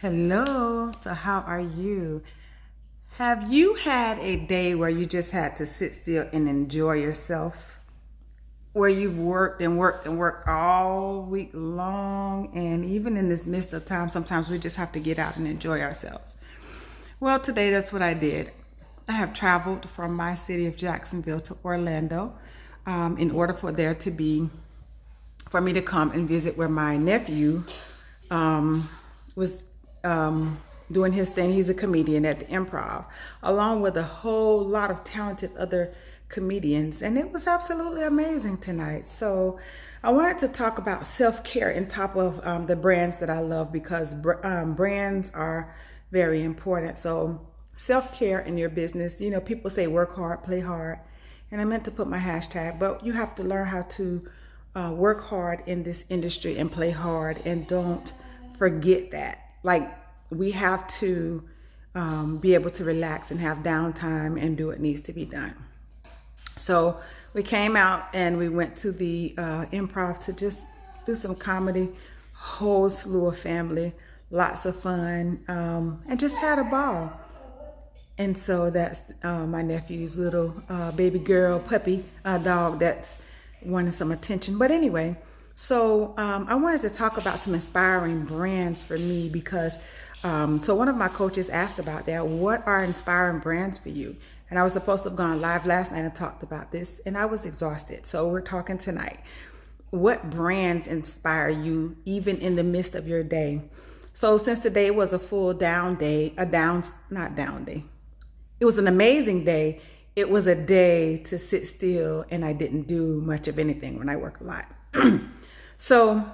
Hello. So, how are you? Have you had a day where you just had to sit still and enjoy yourself? Where you've worked and worked and worked all week long, and even in this midst of time, sometimes we just have to get out and enjoy ourselves. Well, today that's what I did. I have traveled from my city of Jacksonville to Orlando in order for me to come and visit where my nephew was doing his thing. He's a comedian at the Improv, along with a whole lot of talented other comedians, and it was absolutely amazing tonight. So I wanted to talk about self-care on top of the brands that I love, because brands are very important. So self-care in your business, people say work hard, play hard, and I meant to put my hashtag, but you have to learn how to work hard in this industry and play hard, and don't forget that. Like, we have to be able to relax and have downtime and do what needs to be done. So we came out and we went to the Improv to just do some comedy, whole slew of family, lots of fun, and just had a ball. And so that's my nephew's little baby girl puppy dog that's wanting some attention. But anyway, so I wanted to talk about some inspiring brands for me, because so one of my coaches asked about that. What are inspiring brands for you? And I was supposed to have gone live last night and talked about this, and I was exhausted. So we're talking tonight. What brands inspire you even in the midst of your day? So since today was a full down day, not down day. It was an amazing day. It was a day to sit still, and I didn't do much of anything when I work a lot. So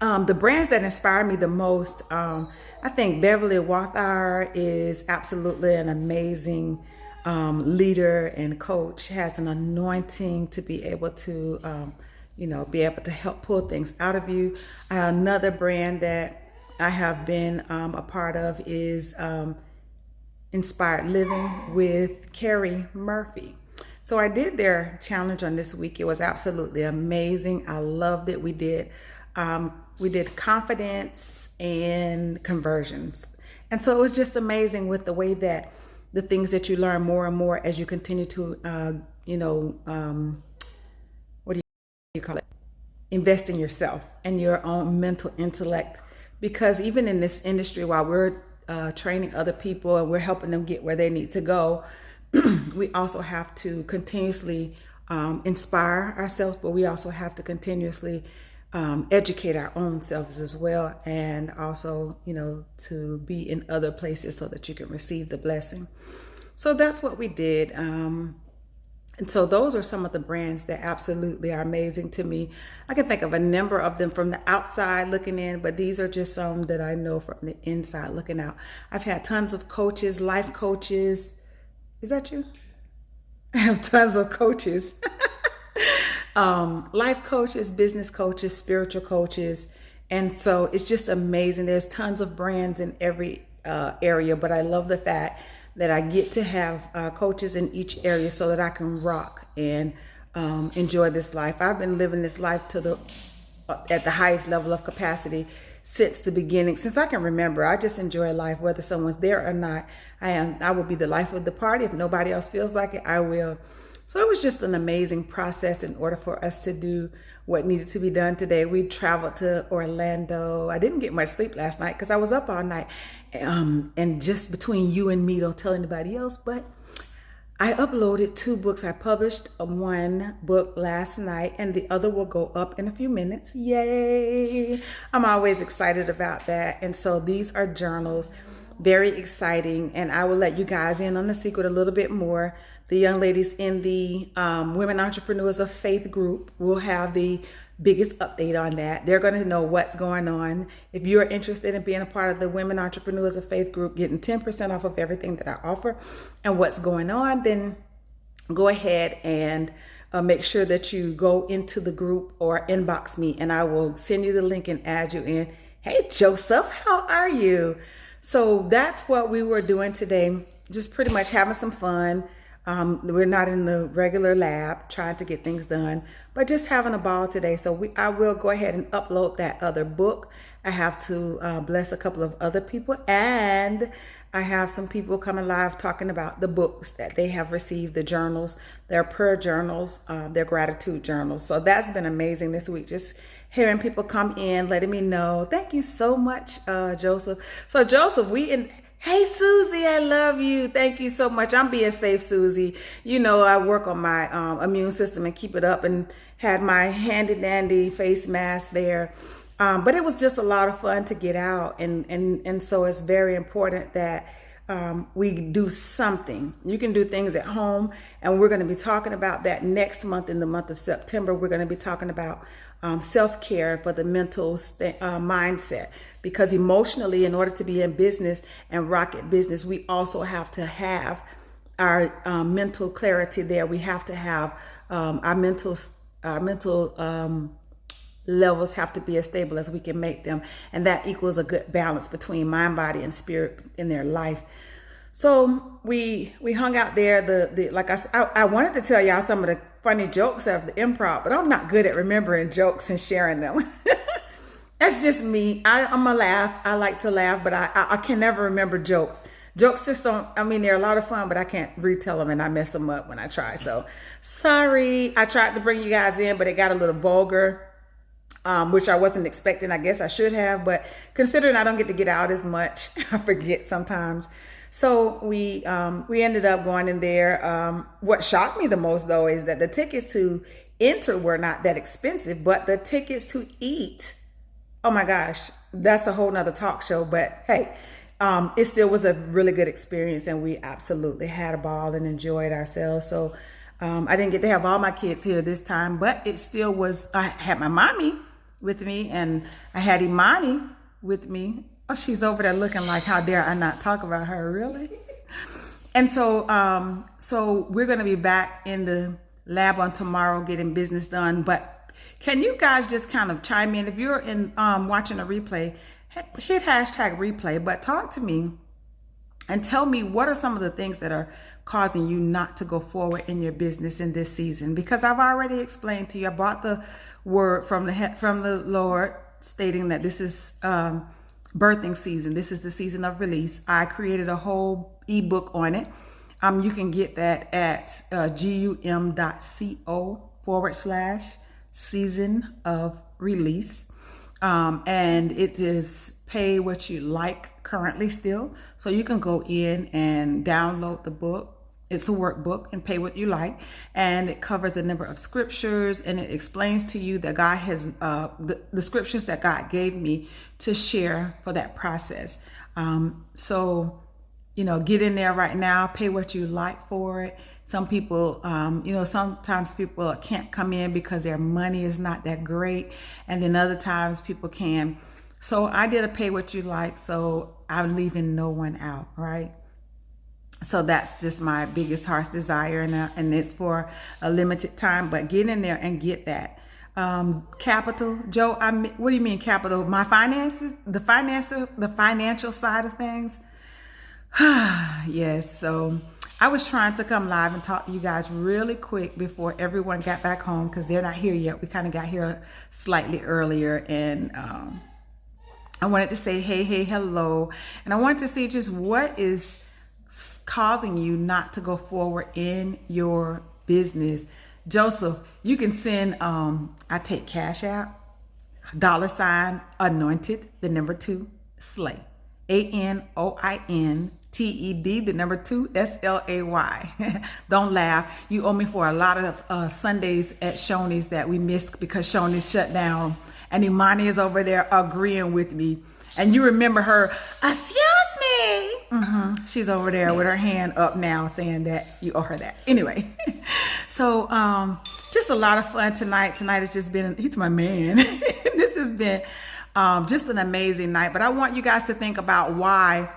the brands that inspire me the most, I think Beverly Walthour is absolutely an amazing leader and coach. Has an anointing to be able to, be able to help pull things out of you. Another brand that I have been a part of is Inspired Living with Carrie Murphy. So I did their challenge on this week. It was absolutely amazing. I loved it. We did confidence and conversions. And so it was just amazing with the way that the things that you learn more and more as you continue to, what do you call it? Invest in yourself and your own mental intellect. Because even in this industry, while we're training other people and we're helping them get where they need to go, we also have to continuously inspire ourselves, but we also have to continuously educate our own selves as well, and also, to be in other places so that you can receive the blessing. So that's what we did. And so those are some of the brands that absolutely are amazing to me. I can think of a number of them from the outside looking in, but these are just some that I know from the inside looking out. I've had tons of coaches, life coaches. Is that you? I have tons of coaches. Life coaches, business coaches, spiritual coaches. And so it's just amazing. There's tons of brands in every area, but I love the fact that I get to have coaches in each area so that I can rock and enjoy this life. I've been living this life at the highest level of capacity since the beginning, since I can remember. I just enjoy life, whether someone's there or not. I will be the life of the party. If nobody else feels like it, I will. So it was just an amazing process in order for us to do what needed to be done today. We traveled to Orlando. I didn't get much sleep last night because I was up all night. And just between you and me, don't tell anybody else, but I uploaded 2 books. I published one book last night, and the other will go up in a few minutes. Yay! I'm always excited about that. And so these are journals, very exciting. And I will let you guys in on the secret a little bit more. The young ladies in the Women Entrepreneurs of Faith group will have the biggest update on that. They're going to know what's going on. If you're interested in being a part of the Women Entrepreneurs of Faith group, getting 10% off of everything that I offer and what's going on, then go ahead and make sure that you go into the group or inbox me, and I will send you the link and add you in. Hey, Joseph, how are you? So that's what we were doing today. Just pretty much having some fun. We're not in the regular lab trying to get things done, but just having a ball today. So I will go ahead and upload that other book. I have to bless a couple of other people, and I have some people coming live talking about the books that they have received, the journals, their prayer journals, their gratitude journals. So that's been amazing this week, just hearing people come in, letting me know. Thank you so much, Joseph. So Joseph, hey, Susie, I love you. Thank you so much. I'm being safe, Susie. You know, I work on my immune system and keep it up, and had my handy dandy face mask there. But it was just a lot of fun to get out. And so it's very important that we do something. You can do things at home. And we're going to be talking about that next month, in the month of September. We're going to be talking about self-care for the mental mindset, because emotionally, in order to be in business and rocket business, we also have to have our mental clarity there. We have to have our mental levels have to be as stable as we can make them, and that equals a good balance between mind, body, and spirit in their life. So we hung out there. Like I wanted to tell y'all some of the funny jokes of the improv, but I'm not good at remembering jokes and sharing them. That's just me. I'm a laugh. I like to laugh, but I can never remember jokes. Jokes just don't, I mean, they're a lot of fun, but I can't retell them, and I mess them up when I try. So sorry. I tried to bring you guys in, but it got a little vulgar, which I wasn't expecting. I guess I should have, but considering I don't get to get out as much, I forget sometimes. So we ended up going in there. What shocked me the most, though, is that the tickets to enter were not that expensive, but the tickets to eat, oh my gosh, that's a whole nother talk show. But hey, it still was a really good experience, and we absolutely had a ball and enjoyed ourselves. So I didn't get to have all my kids here this time, but it still was. I had my mommy with me, and I had Imani with me. Oh, she's over there looking like, how dare I not talk about her, really? And so so we're going to be back in the lab on tomorrow getting business done. But can you guys just kind of chime in? If you're in watching a replay, hit hashtag replay, but talk to me and tell me, what are some of the things that are causing you not to go forward in your business in this season? Because I've already explained to you, I brought the word from the Lord stating that this is birthing season. This is the season of release. I created a whole ebook on it. You can get that at gum.co/season of release. And it is pay what you like currently still. So you can go in and download the book. It's a workbook, and pay what you like. And it covers a number of scriptures, and it explains to you that God has the scriptures that God gave me to share for that process. So, you know, get in there right now, pay what you like for it. Some people, you know, sometimes people can't come in because their money is not that great. And then other times people can. So I did a pay what you like. So I'm leaving no one out, right? So that's just my biggest heart's desire, and it's for a limited time. But get in there and get that. Capital, Joe. What do you mean capital? My finances, the financial side of things. Yes. So I was trying to come live and talk to you guys really quick before everyone got back home, because they're not here yet. We kind of got here slightly earlier, and I wanted to say hey, hello, and I wanted to see just what is causing you not to go forward in your business. Joseph, you can send I take Cash App, $anointed, 2 slay, ANOINTED, 2 SLAY. Don't laugh. You owe me for a lot of Sundays at Shoney's that we missed because Shoney's shut down, and Imani is over there agreeing with me. And you remember her, excuse me. She's over there with her hand up now saying that you owe her that. Anyway, so just a lot of fun tonight. Tonight has just been, he's my man. This has been just an amazing night. But I want you guys to think about, why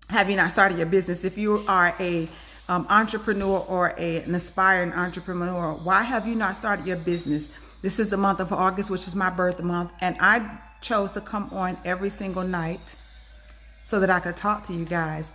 have you not started your business? If you are a entrepreneur or an aspiring entrepreneur, why have you not started your business? This is the month of August, which is my birth month, and I chose to come on every single night so that I could talk to you guys.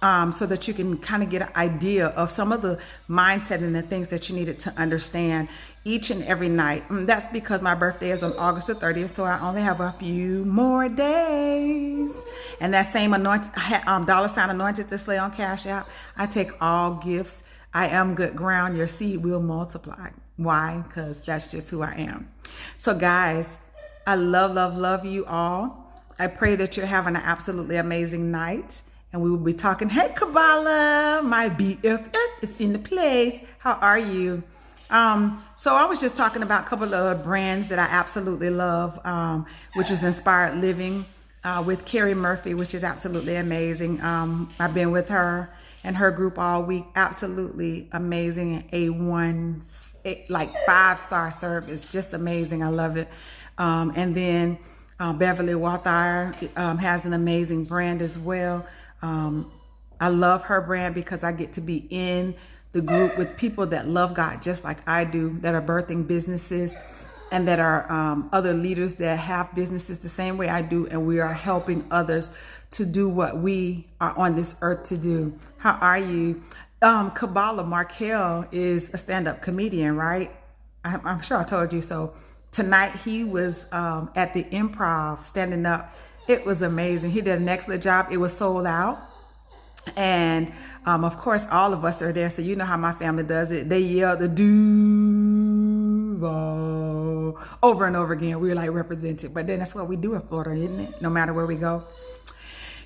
so that you can kind of get an idea of some of the mindset and the things that you needed to understand each and every night. And that's because my birthday is on August the 30th, so I only have a few more days. And that same anointed, $ anointed to slay on Cash App. I take all gifts. I am good ground. Your seed will multiply. Why? Because that's just who I am. So guys, I love you all. I pray that you're having an absolutely amazing night. And we will be talking. Hey, Kabbalah, my BFF is in the place. How are you? So I was just talking about a couple of brands that I absolutely love, which is Inspired Living with Carrie Murphy, which is absolutely amazing. I've been with her and her group all week. Absolutely amazing. A1, like 5-star service. Just amazing. I love it. And then Beverly Walther has an amazing brand as well. I love her brand because I get to be in the group with people that love God just like I do, that are birthing businesses, and that are other leaders that have businesses the same way I do, and we are helping others to do what we are on this earth to do. How are you? Kabbalah Markel is a stand-up comedian, right? I'm sure I told you so. Tonight he was at the Improv standing up. It was amazing. He did an excellent job. It was sold out. And of course, all of us are there. So you know how my family does it. They yell the Duval over and over again. We're like represented. But then that's what we do in Florida, isn't it? No matter where we go.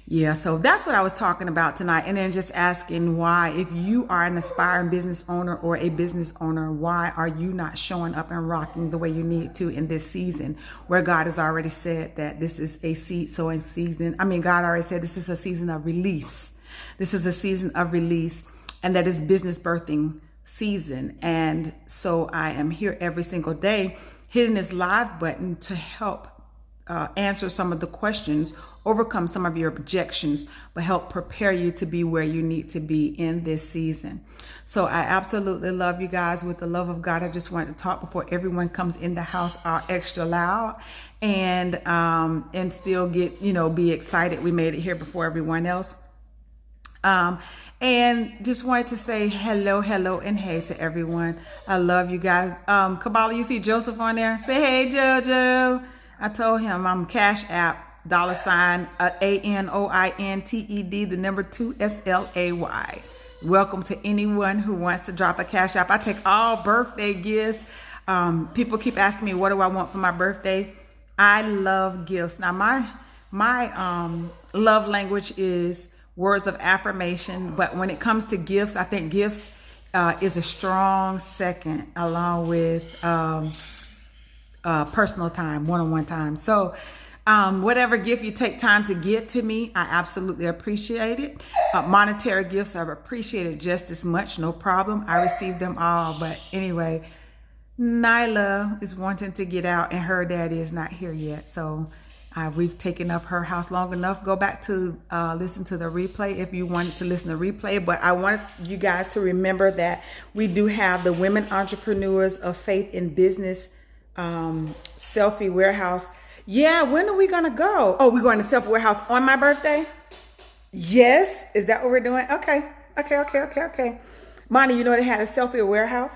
Yeah, so that's what I was talking about tonight. And then just asking why, if you are an aspiring business owner or a business owner, why are you not showing up and rocking the way you need to in this season where God has already said that this is a seed sowing season? I mean, God already said this is a season of release. This is a season of release, and that is business birthing season. And so I am here every single day hitting this live button to help answer some of the questions, overcome some of your objections, but help prepare you to be where you need to be in this season. So I absolutely love you guys with the love of God. I just wanted to talk before everyone comes in the house extra loud and still get, be excited. We made it here before everyone else. And just wanted to say hello, and hey to everyone. I love you guys. Kabbalah, you see Joseph on there? Say hey, Jojo. I told him I'm Cash App, $ ANOINTED, the number 2 SLAY. Welcome to anyone who wants to drop a Cash App. I take all birthday gifts. People keep asking me, what do I want for my birthday? I love gifts. Now, my love language is words of affirmation. But when it comes to gifts, I think gifts is a strong second, along with personal time, one-on-one time. So whatever gift you take time to get to me, I absolutely appreciate it. Monetary gifts are appreciated just as much, no problem. I receive them all. But anyway, Nyla is wanting to get out and her daddy is not here yet. So we've taken up her house long enough. Go back to listen to the replay if you wanted to listen to replay. But I want you guys to remember that we do have the Women Entrepreneurs of Faith in Business Selfie Warehouse. Yeah, when are we gonna go? Oh, we're going to Selfie Warehouse on my birthday? Yes. Is that what we're doing? Okay. Monty, you know they had a Selfie Warehouse?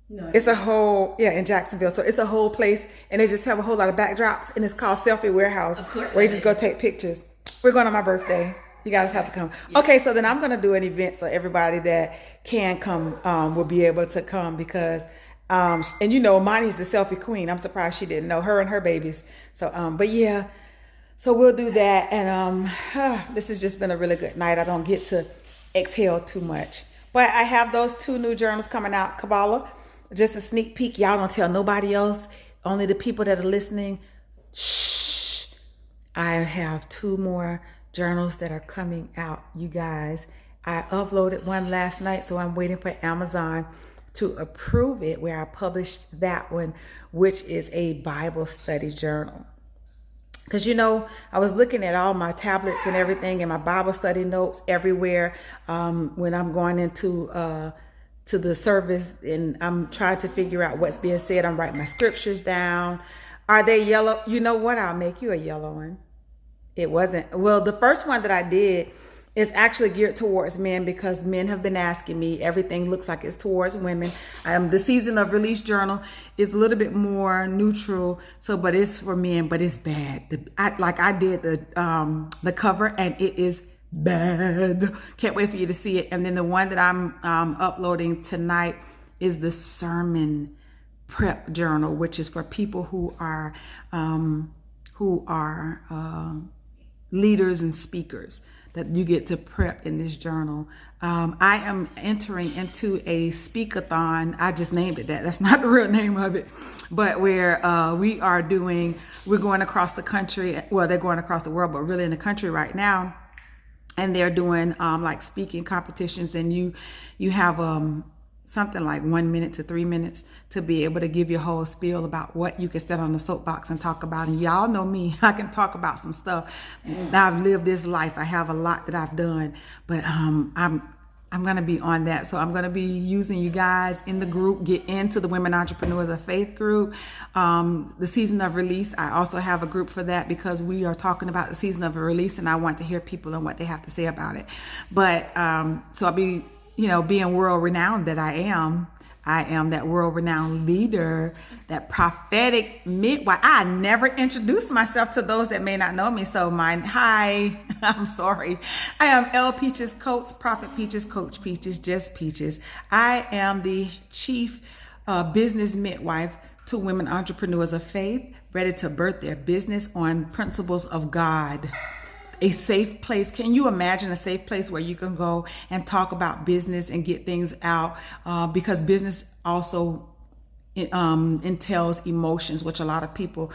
No. It's a whole, in Jacksonville. So it's a whole place, and they just have a whole lot of backdrops, and it's called Selfie Warehouse, where you just go take pictures. We're going on my birthday. You guys have to come. Yeah. Okay, so then I'm going to do an event so everybody that can come will be able to come because and Monty's the selfie queen. I'm surprised she didn't know, her and her babies. So but yeah, so we'll do that. And this has just been a really good night. I don't get to exhale too much, but I have those 2 new journals coming out. Kabbalah, just a sneak peek. Y'all don't tell nobody else, only the people that are listening. Shh. I have 2 more journals that are coming out, you guys. I uploaded one last night, so I'm waiting for Amazon to approve it, where I published that one, which is a Bible study journal. Because, I was looking at all my tablets and everything and my Bible study notes everywhere when I'm going into to the service, and I'm trying to figure out what's being said. I'm writing my scriptures down. Are they yellow? You know what? I'll make you a yellow one. It wasn't. Well, the first one that I did, It's actually geared towards men because men have been asking me. Everything looks like it's towards women. The Season of Release journal is a little bit more neutral, but it's for men, but it's bad. I did the cover, and it is bad. Can't wait for you to see it. And then the one that I'm uploading tonight is the sermon prep journal, which is for people who are leaders and speakers, that you get to prep in this journal. I am entering into a speakathon. I just named it that. That's not the real name of it. But where we're going across the country. Well, they're going across the world, but really in the country right now. And they're doing like speaking competitions, and you have something like 1 minute to 3 minutes to be able to give your whole spiel about what you can stand on the soapbox and talk about. And y'all know me, I can talk about some stuff. I've lived this life. I have a lot that I've done, but I'm going to be on that. So I'm going to be using you guys in the group. Get into the Women Entrepreneurs of Faith group. The Season of Release, I also have a group for that because we are talking about the season of release, and I want to hear people and what they have to say about it. But so I'll be, being world renowned that I am that world renowned leader, that prophetic midwife. I never introduced myself to those that may not know me. So hi, I'm sorry. I am L Peaches Coates, Prophet Peaches, Coach Peaches, just Peaches. I am the chief business midwife to women entrepreneurs of faith, ready to birth their business on principles of God. A safe place. Can you imagine a safe place where you can go and talk about business and get things out? Because business also entails emotions, which a lot of people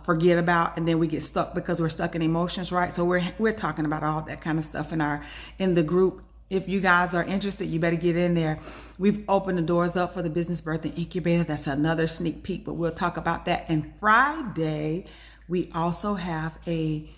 forget about, and then we get stuck because we're stuck in emotions, right? So we're talking about all that kind of stuff in the group. If you guys are interested, you better get in there. We've opened the doors up for the Business Birthing Incubator. That's another sneak peek, but we'll talk about that. And Friday, we also have a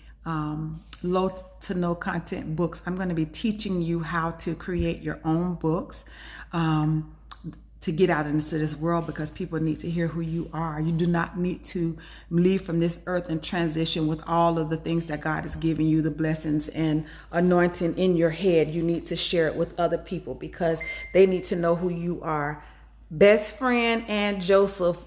low to no content books. I'm going to be teaching you how to create your own books to get out into this world, because people need to hear who you are. You do not need to leave from this earth and transition with all of the things that God is giving you, the blessings and anointing in your head. You need to share it with other people because they need to know who you are. Best friend and Joseph,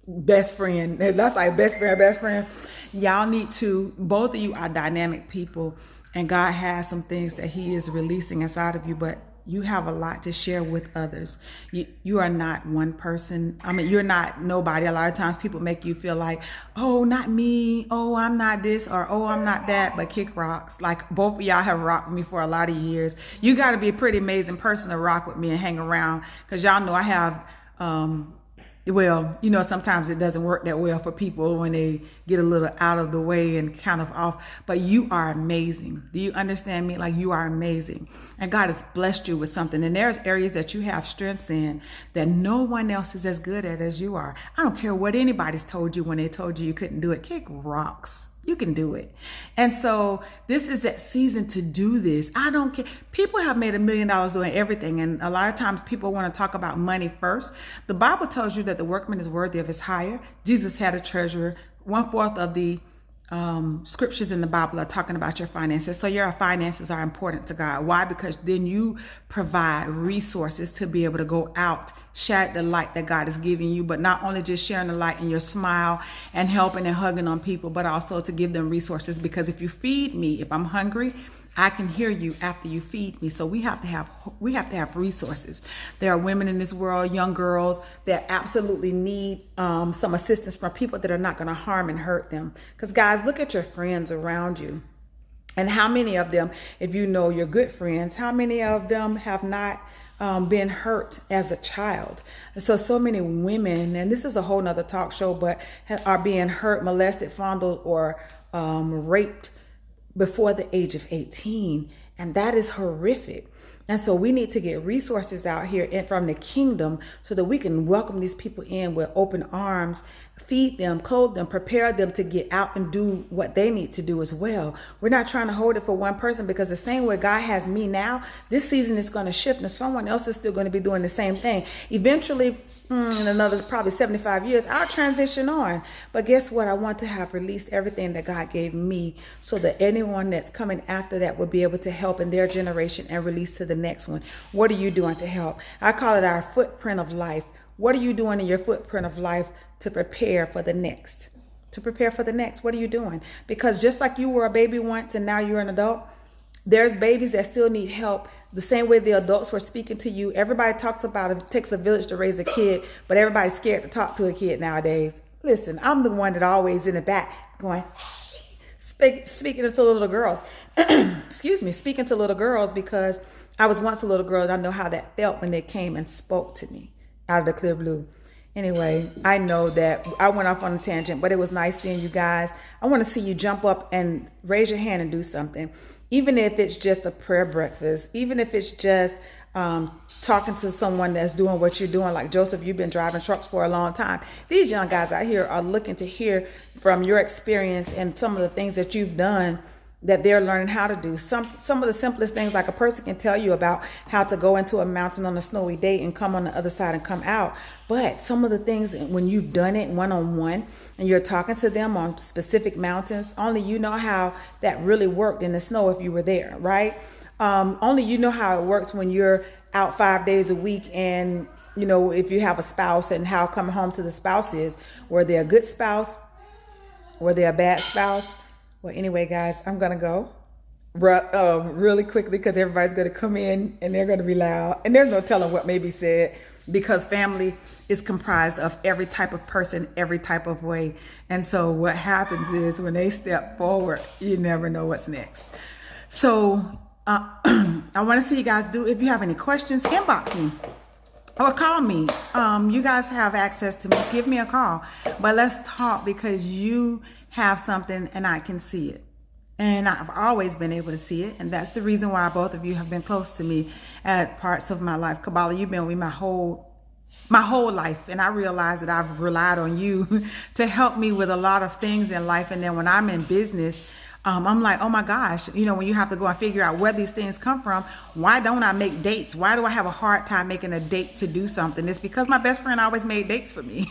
best friend. That's like best friend. Y'all need to, both of you are dynamic people, and God has some things that he is releasing inside of you, but you have a lot to share with others. You are not one person. I mean, you're not nobody. A lot of times people make you feel like, oh, not me. Oh, I'm not this, or oh, I'm not that, but kick rocks. Like both of y'all have rocked me for a lot of years. You got to be a pretty amazing person to rock with me and hang around, because y'all know I have, sometimes it doesn't work that well for people when they get a little out of the way and kind of off, but you are amazing. Do you understand me? Like, you are amazing. And God has blessed you with something. And there's areas that you have strengths in that no one else is as good at as you are. I don't care what anybody's told you when they told you couldn't do it. Kick rocks. You can do it. And so this is that season to do this. I don't care. People have made $1 million doing everything. And a lot of times people want to talk about money first. The Bible tells you that the workman is worthy of his hire. Jesus had a treasurer. 1/4 of the scriptures in the Bible are talking about your finances. So your finances are important to God. Why? Because then you provide resources to be able to go out, share the light that God is giving you, but not only just sharing the light in your smile and helping and hugging on people, but also to give them resources. Because if you feed me, if I'm hungry, I can hear you after you feed me. So we have to have resources. There are women in this world, young girls, that absolutely need some assistance from people that are not going to harm and hurt them. Because guys, look at your friends around you. And how many of them, if you know your good friends, how many of them have not been hurt as a child? And so many women, and this is a whole nother talk show, but are being hurt, molested, fondled, or raped before the age of 18. And that is horrific. And so we need to get resources out here from the kingdom so that we can welcome these people in with open arms feed them, clothe them, prepare them to get out and do what they need to do as well. We're not trying to hold it for one person, because the same way God has me now, this season is going to shift and someone else is still going to be doing the same thing. Eventually, in another probably 75 years, I'll transition on. But guess what? I want to have released everything that God gave me so that anyone that's coming after that will be able to help in their generation and release to the next one. What are you doing to help? I call it our footprint of life. What are you doing in your footprint of life to prepare for the next? To prepare for the next, what are you doing? Because just like you were a baby once and now you're an adult, there's babies that still need help. The same way the adults were speaking to you. Everybody talks about it takes a village to raise a kid, but everybody's scared to talk to a kid nowadays. Listen, I'm the one that always in the back going, hey, speaking to little girls. Excuse me, speaking to little girls, because I was once a little girl and I know how that felt when they came and spoke to me out of the clear blue. Anyway, I know that I went off on a tangent, but it was nice seeing you guys. I want to see you jump up and raise your hand and do something. Even if it's just a prayer breakfast, even if it's just talking to someone that's doing what you're doing. Like Joseph, you've been driving trucks for a long time. These young guys out here are looking to hear from your experience and some of the things that you've done that they're learning how to do. Some of the simplest things, like a person can tell you about how to go into a mountain on a snowy day and come on the other side and come out. But some of the things, when you've done it one-on-one and you're talking to them on specific mountains, only you know how that really worked in the snow if you were there, right? Only you know how it works when you're out 5 days a week, and you know, if you have a spouse, and how coming home to the spouse is. Were they a good spouse? Were they a bad spouse? Well, anyway, guys, I'm going to go really quickly, because everybody's going to come in and they're going to be loud. And there's no telling what may be said, because family is comprised of every type of person, every type of way. And so what happens is when they step forward, you never know what's next. So I want to see you guys do, if you have any questions, inbox me or call me. You guys have access to me. Give me a call. But let's talk, because you have something and I can see it. And I've always been able to see it. And that's the reason why both of you have been close to me at parts of my life. Kabbalah, you've been with me my whole life. And I realize that I've relied on you to help me with a lot of things in life. And then when I'm in business, I'm like, oh my gosh, you know, when you have to go and figure out where these things come from, why don't I make dates? Why do I have a hard time making a date to do something? It's because my best friend always made dates for me.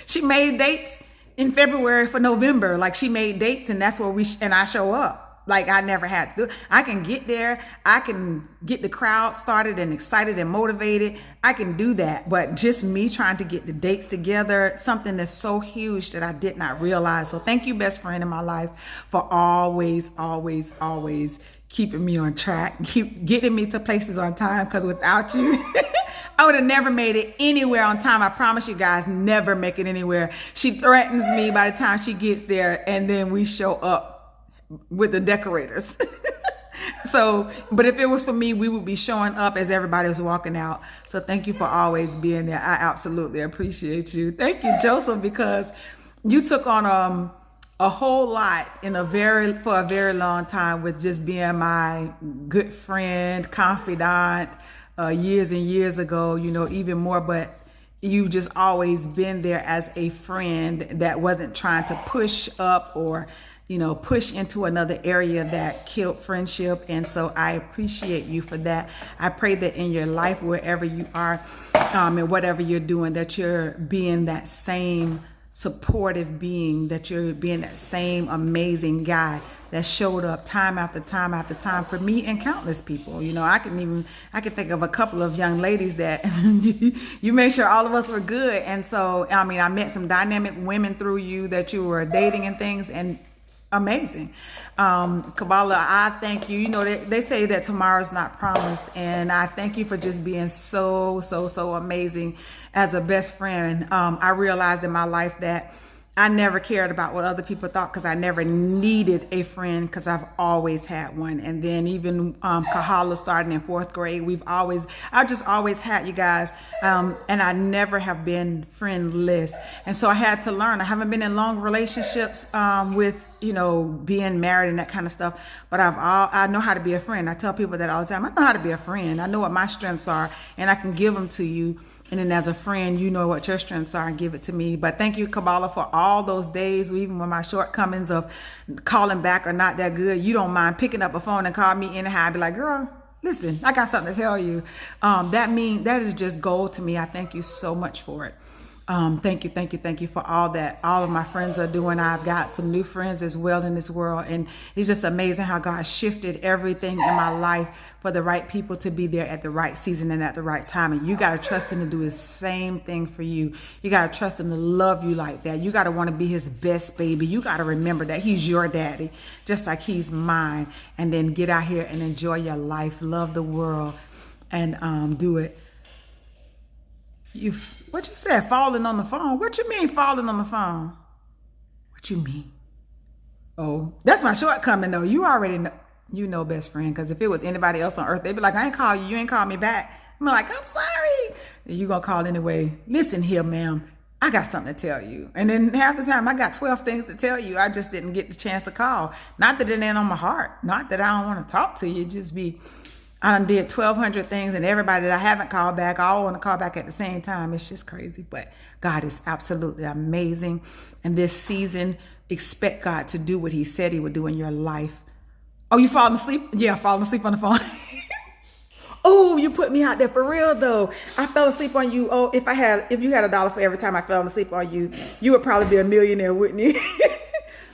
She made dates in February for November. Like, she made dates, and that's where and I show up. Like, I never had to. I can get there. I can get the crowd started and excited and motivated. I can do that. But just me trying to get the dates together, something that's so huge that I did not realize. So thank you, best friend in my life, for always, always, always keeping me on track, keep getting me to places on time. Because without you, I would have never made it anywhere on time. I promise you guys, never make it anywhere. She threatens me by the time she gets there, and then we show up with the decorators. So, but if it was for me, we would be showing up as everybody was walking out. So thank you for always being there. I absolutely appreciate you. Thank you, Joseph, because you took on a whole lot for a very long time, with just being my good friend, confidant, years and years ago, you know, even more. But you've just always been there as a friend that wasn't trying to push up or, you know, push into another area that killed friendship. And so I appreciate you for that. I pray that in your life, wherever you are, and whatever you're doing, that you're being that same supportive being, that you're being that same amazing guy that showed up time after time after time for me and countless people. You know, I can think of a couple of young ladies that you made sure all of us were good. And so, I mean, I met some dynamic women through you that you were dating and things, and amazing. Kabbalah, I thank you. You know, they say that tomorrow's not promised, and I thank you for just being so amazing as a best friend. I realized in my life that I never cared about what other people thought, because I never needed a friend, because I've always had one. And then even Kahala starting in 4th grade, I just always had you guys, and I never have been friendless. And so I had to learn. I haven't been in long relationships with, you know, being married and that kind of stuff, but I know how to be a friend. I tell people that all the time. I know how to be a friend. I know what my strengths are, and I can give them to you And then as a friend, you know what your strengths are and give it to me. But thank you, Kabbalah, for all those days, even when my shortcomings of calling back are not that good. You don't mind picking up a phone and call me anyhow. I'd be like, girl, listen, I got something to tell you. That is just gold to me. I thank you so much for it. Thank you for all that all of my friends are doing. I've got some new friends as well in this world, and it's just amazing how God shifted everything in my life for the right people to be there at the right season and at the right time. And you got to trust him to do the same thing for you. You got to trust him to love you like that. You got to want to be his best baby. You got to remember that he's your daddy, just like he's mine. And then get out here and enjoy your life, love the world, and do it. What you said, falling on the phone? What you mean falling on the phone? What you mean? Oh, that's my shortcoming though. You already know, you know, best friend, because if it was anybody else on earth, they'd be like, I ain't call you, you ain't call me back. I'm like, I'm sorry. You gonna call anyway. Listen here, ma'am, I got something to tell you. And then half the time I got 12 things to tell you. I just didn't get the chance to call. Not that it ain't on my heart. Not that I don't want to talk to you. Just be, I done did 1,200 things, and everybody that I haven't called back, I all want to call back at the same time. It's just crazy. But God is absolutely amazing. And this season, expect God to do what he said he would do in your life. Oh, you falling asleep? Yeah, falling asleep on the phone. Oh, you put me out there for real though. I fell asleep on you. Oh, if you had $1 for every time I fell asleep on you, you would probably be a millionaire, wouldn't you?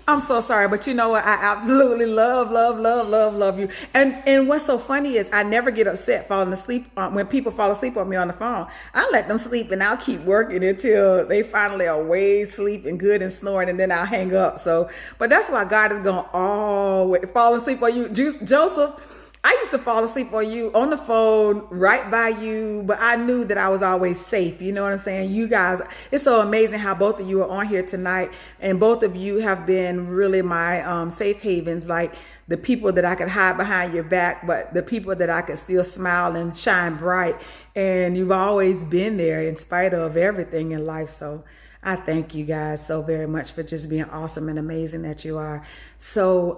I'm so sorry, but you know what? I absolutely love you. And what's so funny is I never get upset falling asleep when people fall asleep on me on the phone. I let them sleep and I'll keep working until they finally are way sleeping good and snoring, and then I'll hang up. So, but that's why God is going to always fall asleep on you. Joseph, I used to fall asleep on you on the phone right by you, but I knew that I was always safe. You know what I'm saying? You guys, it's so amazing how both of you are on here tonight, and both of you have been really my safe havens, like the people that I could hide behind your back, but the people that I could still smile and shine bright. And you've always been there in spite of everything in life. So I thank you guys so very much for just being awesome and amazing that you are. So,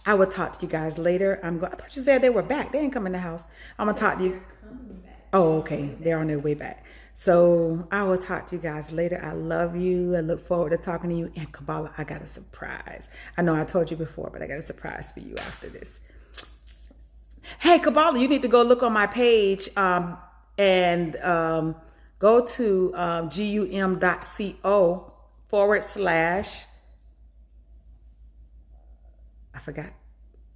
I will talk to you guys later. I thought you said they were back. They ain't come in the house. I'm going to talk to you. Oh, okay. They're on their way back. So I will talk to you guys later. I love you. I look forward to talking to you. And Kabbalah, I got a surprise. I know I told you before, but I got a surprise for you after this. Hey, Kabbalah, you need to go look on my page and go to gum.co / I forgot.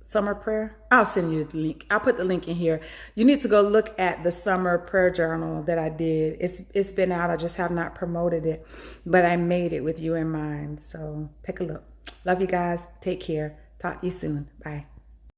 Summer prayer. I'll send you the link. I'll put the link in here. You need to go look at the summer prayer journal that I did. It's been out. I just have not promoted it, but I made it with you in mind. So take a look. Love you guys. Take care. Talk to you soon. Bye.